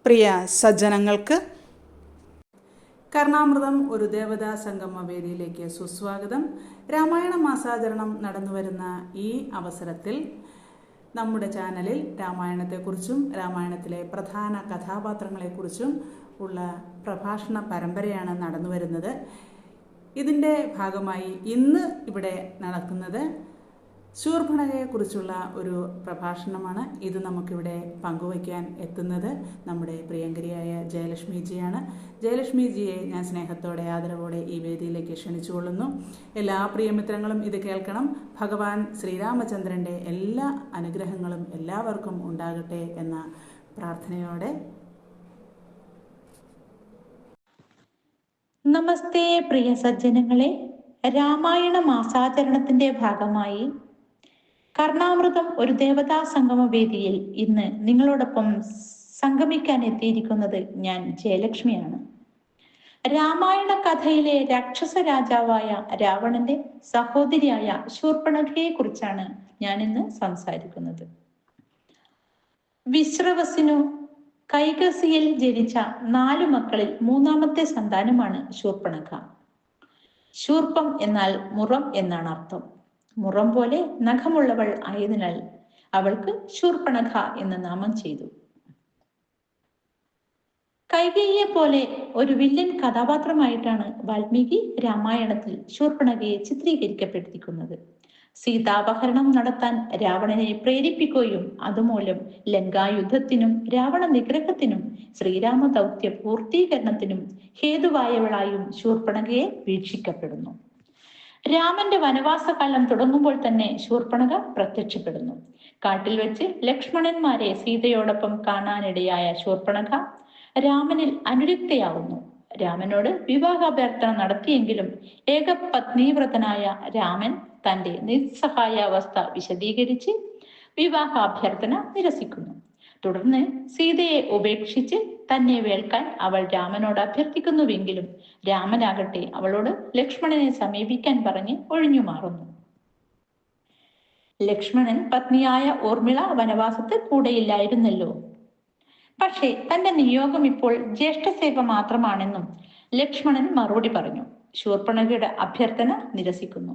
പ്രിയ സജ്ജനങ്ങൾക്ക് കർണാമൃതം ഒരു ദേവതാ സംഗമ വേദിയിലേക്ക് സുസ്വാഗതം. രാമായണ മാസാചരണം നടന്നുവരുന്ന ഈ അവസരത്തിൽ നമ്മുടെ ചാനലിൽ രാമായണത്തെക്കുറിച്ചും രാമായണത്തിലെ പ്രധാന കഥാപാത്രങ്ങളെക്കുറിച്ചും ഉള്ള പ്രഭാഷണ പരമ്പരയാണ് നടന്നു വരുന്നത്. ഇതിൻ്റെ ഭാഗമായി ഇന്ന് ഇവിടെ നടക്കുന്നത് ശൂർപ്പണഖയെക്കുറിച്ചുള്ള ഒരു പ്രഭാഷണമാണ്. ഇത് നമുക്കിവിടെ പങ്കുവയ്ക്കാൻ എത്തുന്നത് നമ്മുടെ പ്രിയങ്കരിയായ ജയലക്ഷ്മിജിയാണ്. ജയലക്ഷ്മിജിയെ ഞാൻ സ്നേഹത്തോടെ ആദരവോടെ ഈ വേദിയിലേക്ക് ക്ഷണിച്ചുകൊള്ളുന്നു. എല്ലാ പ്രിയമിത്രങ്ങളും ഇത് കേൾക്കണം. ഭഗവാൻ ശ്രീരാമചന്ദ്രൻ്റെ എല്ലാ അനുഗ്രഹങ്ങളും എല്ലാവർക്കും ഉണ്ടാകട്ടെ എന്ന പ്രാർത്ഥനയോടെ. നമസ്തേ പ്രിയ സജ്ജനങ്ങളെ, രാമായണ മാസാചരണത്തിന്റെ ഭാഗമായി കർണാമൃതം ഒരു ദേവതാ സംഗമ വേദിയിൽ ഇന്ന് നിങ്ങളോടൊപ്പം സംഗമിക്കാൻ എത്തിയിരിക്കുന്നത് ഞാൻ ജയലക്ഷ്മിയാണ്. രാമായണ കഥയിലെ രാക്ഷസ രാജാവായ രാവണന്റെ സഹോദരിയായ ശൂർപ്പണഖയെ കുറിച്ചാണ് ഞാൻ ഇന്ന് സംസാരിക്കുന്നത്. വിശ്രവസിനു കൈകസിയിൽ ജനിച്ച 4 മക്കളിൽ 3ാമത്തെ സന്താനമാണ് ശൂർപ്പണഖ. ശൂർപ്പം എന്നാൽ മുറം എന്നാണ് അർത്ഥം. മുറം പോലെ നഖമുള്ളവൾ ആയതിനാൽ അവൾക്ക് ശൂർപ്പണഖ എന്ന നാമം ചെയ്തു. കൈകേയിയെ പോലെ ഒരു വില്ലൻ കഥാപാത്രമായിട്ടാണ് വാൽമീകി രാമായണത്തിൽ ശൂർപ്പണഖയെ ചിത്രീകരിക്കപ്പെട്ടിരിക്കുന്നത്. സീതാപഹരണം നടത്താൻ രാവണനെ പ്രേരിപ്പിക്കുകയും അതുമൂലം ലങ്കായുദ്ധത്തിനും രാവണ നിഗ്രഹത്തിനും ശ്രീരാമ ദൗത്യ പൂർത്തീകരണത്തിനും ഹേതുവായവളായും ശൂർപ്പണഖയെ വീക്ഷിക്കപ്പെടുന്നു. രാമന്റെ വനവാസകാലം തുടങ്ങുമ്പോൾ തന്നെ ശൂർപ്പണഖ പ്രത്യക്ഷപ്പെടുന്നു. കാട്ടിൽ വെച്ച് ലക്ഷ്മണന്മാരെ സീതയോടൊപ്പം കാണാനിടയായ ശൂർപ്പണഖ രാമനിൽ അനുരക്തയാവുന്നു. രാമനോട് വിവാഹാഭ്യർത്ഥന നടത്തിയെങ്കിലും ഏകപത്നീവ്രതനായ രാമൻ തന്റെ നിസ്സഹായാവസ്ഥ വിശദീകരിച്ച് വിവാഹാഭ്യർത്ഥന നിരസിക്കുന്നു. തുടർന്ന് സീതയെ ഉപേക്ഷിച്ച് തന്നെ വേൾക്കാൻ അവൾ രാമനോട് അഭ്യർത്ഥിക്കുന്നുവെങ്കിലും രാമനാകട്ടെ അവളോട് ലക്ഷ്മണനെ സമീപിക്കാൻ പറഞ്ഞ് ഒഴിഞ്ഞു മാറുന്നു. ലക്ഷ്മണൻ പത്നിയായ ഊർമിള വനവാസത്ത് കൂടെയില്ലായിരുന്നല്ലോ. പക്ഷേ തന്റെ നിയോഗം ഇപ്പോൾ ജ്യേഷ്ഠസേവ മാത്രമാണെന്നും ലക്ഷ്മണൻ മറുപടി പറഞ്ഞു. ശൂർപ്പണഖയുടെ അഭ്യർത്ഥന നിരസിക്കുന്നു.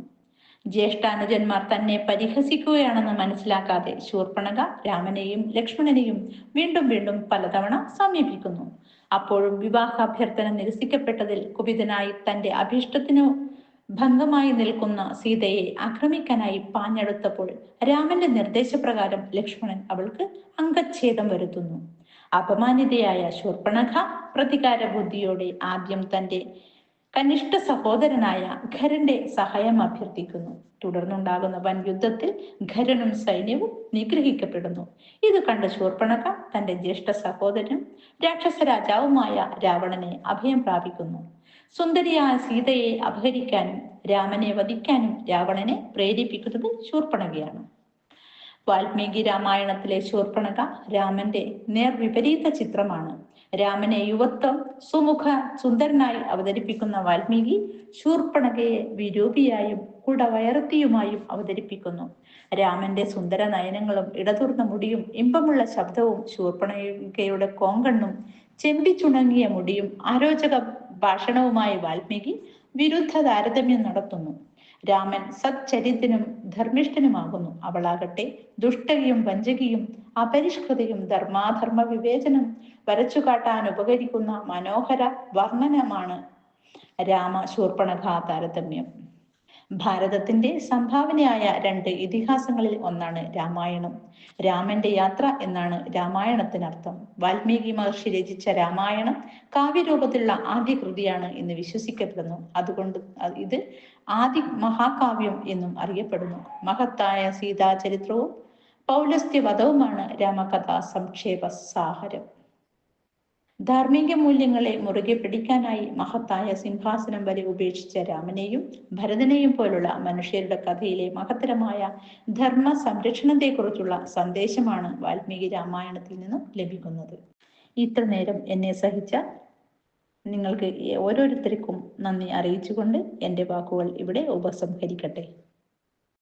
ജ്യേഷ്ഠാനുജന്മാർ തന്നെ പരിഹസിക്കുകയാണെന്ന് മനസ്സിലാക്കാതെ ശൂർപ്പണഖ രാമനെയും ലക്ഷ്മണനെയും വീണ്ടും വീണ്ടും പലതവണ സമീപിക്കുന്നു. അപ്പോഴും വിവാഹാഭ്യർത്ഥന നിരസിക്കപ്പെട്ടതിൽ കുപിതനായി തന്റെ അഭീഷ്ടത്തിനു ഭംഗമായി നിൽക്കുന്ന സീതയെ ആക്രമിക്കാനായി പാഞ്ഞെടുത്തപ്പോൾ രാമന്റെ നിർദ്ദേശപ്രകാരം ലക്ഷ്മണൻ അവൾക്ക് അംഗച്ഛേദം വരുത്തുന്നു. അപമാനിതയായ ശൂർപ്പണഖ പ്രതികാര ബുദ്ധിയോടെ ആദ്യം തന്റെ കനിഷ്ഠ സഹോദരനായ ഖരന്റെ സഹായം അഭ്യർത്ഥിക്കുന്നു. തുടർന്നുണ്ടാകുന്ന വൻ യുദ്ധത്തിൽ ഖരനും സൈന്യവും നിഗ്രഹിക്കപ്പെടുന്നു. ഇത് കണ്ട ശൂർപ്പണഖ തന്റെ ജ്യേഷ്ഠ സഹോദരനും രാക്ഷസ രാജാവുമായ രാവണനെ അഭയം പ്രാപിക്കുന്നു. സുന്ദരിയായ സീതയെ അപഹരിക്കാനും രാമനെ വധിക്കാനും രാവണനെ പ്രേരിപ്പിക്കുന്നത് ശൂർപ്പണഖയാണ്. വാൽമീകി രാമായണത്തിലെ ശൂർപ്പണഖ രാമന്റെ നേർവിപരീത ചിത്രമാണ്. രാമനെ യുവത്വം സുമുഖ സുന്ദരനായി അവതരിപ്പിക്കുന്ന വാൽമീകി ശൂർപ്പണഖയെ വിരൂപിയായും കുടവയർത്തിയുമായും അവതരിപ്പിക്കുന്നു. രാമന്റെ സുന്ദര നയനങ്ങളും ഇടതൂർന്ന മുടിയും ഇമ്പമുള്ള ശബ്ദവും ശൂർപ്പണഖയുടെ കോങ്കണ്ണും ചെമ്പിച്ചുണങ്ങിയ മുടിയും ആരോചക ഭാഷണവുമായി വാൽമീകി വിരുദ്ധ താരതമ്യം നടത്തുന്നു. രാമൻ സച്ചരിതനും ധർമ്മിഷ്ഠനുമാകുന്നു. അവളാകട്ടെ ദുഷ്ടയും വഞ്ചകിയും അപരിഷ്കൃതയും. ധർമാധർമ്മ വിവേചനം വരച്ചുകാട്ടാൻ ഉപകരിക്കുന്ന മനോഹര വർണ്ണനമാണ് രാമ ശൂർപ്പണഖ താരതമ്യം. ഭാരതത്തിന്റെ സംഭാവനയായ 2 ഇതിഹാസങ്ങളിൽ ഒന്നാണ് രാമായണം. രാമന്റെ യാത്ര എന്നാണ് രാമായണത്തിനർത്ഥം. വാൽമീകി മഹർഷി രചിച്ച രാമായണം കാവ്യരൂപത്തിലുള്ള ആദ്യ കൃതിയാണ് എന്ന് വിശ്വസിക്കപ്പെടുന്നു. അതുകൊണ്ട് ഇത് ആദി മഹാകാവ്യം എന്നും അറിയപ്പെടുന്നു. മഹത്തായ സീതാചരിത്രവും പൗലസ്ത്യവധവുമാണ് രാമകഥാ സംക്ഷേപ സാഹരം. ധാർമ്മിക മൂല്യങ്ങളെ മുറുകെ പിടിക്കാനായി മഹത്തായ സിംഹാസനം വരെ ഉപേക്ഷിച്ച രാമനെയും ഭരതനെയും പോലുള്ള മനുഷ്യരുടെ കഥയിലെ മഹത്തരമായ ധർമ്മ സംരക്ഷണത്തെക്കുറിച്ചുള്ള സന്ദേശമാണ് വാൽമീകി രാമായണത്തിൽ നിന്നും ലഭിക്കുന്നത്. ഇത്ര നേരം എന്നെ സഹിച്ച നിങ്ങൾക്ക് ഓരോരുത്തർക്കും നന്ദി അറിയിച്ചുകൊണ്ട് എൻ്റെ വാക്കുകൾ ഇവിടെ ഉപസംഹരിക്കട്ടെ.